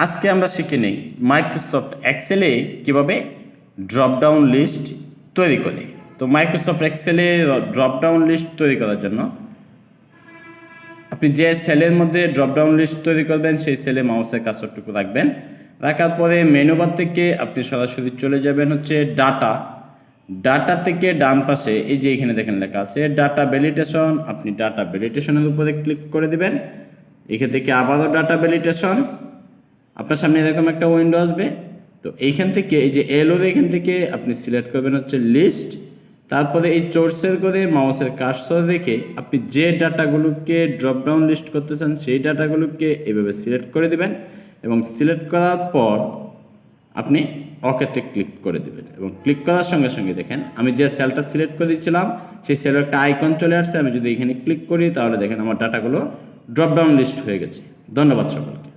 আজকে আমরা শিখে নেই মাইক্রোসফট এক্সেলে কিভাবে ড্রপডাউন লিস্ট তৈরি করে। তো মাইক্রোসফট এক্সেলে ড্রপডাউন লিস্ট তৈরি করার জন্য আপনি যে সেলের মধ্যে ড্রপডাউন লিস্ট তৈরি করবেন সেই সেলে মাউসের কার্সরটুকু রাখবেন। রাখার পরে মেনু বার থেকে আপনি সরাসরি চলে যাবেন হচ্ছে ডাটা থেকে ডান পাশে এই যে এখানে দেখেন লেখা আছে ডাটা ভ্যালিডেশন। আপনি ডাটা ভ্যালিডেশনের উপরে ক্লিক করে দিবেন। এখান থেকে আবারও ডাটা ভ্যালিডেশন, আপনার সামনে এরকম একটা উইন্ডো আসবে। তো এইখান থেকে এই যে এলোর এখান থেকে আপনি সিলেক্ট করবেন হচ্ছে লিস্ট। তারপরে এই চোর্সের করে মাউসের কার্সর রেখে আপনি যে ডাটাগুলোকে ড্রপডাউন লিস্ট করতে চান সেই ডাটাগুলোকে এভাবে সিলেক্ট করে দিবেন এবং সিলেক্ট করার পর আপনি ওকেতে ক্লিক করে দেবেন। এবং ক্লিক করার সঙ্গে সঙ্গে দেখেন আমি যে সেলটা সিলেক্ট করে দিয়েছিলাম সেই সেলের একটা আইকন চলে আসছে। আমি যদি এখানে ক্লিক করি তাহলে দেখেন আমার ডাটাগুলো ড্রপডাউন লিস্ট হয়ে গেছে। ধন্যবাদ সকলকে।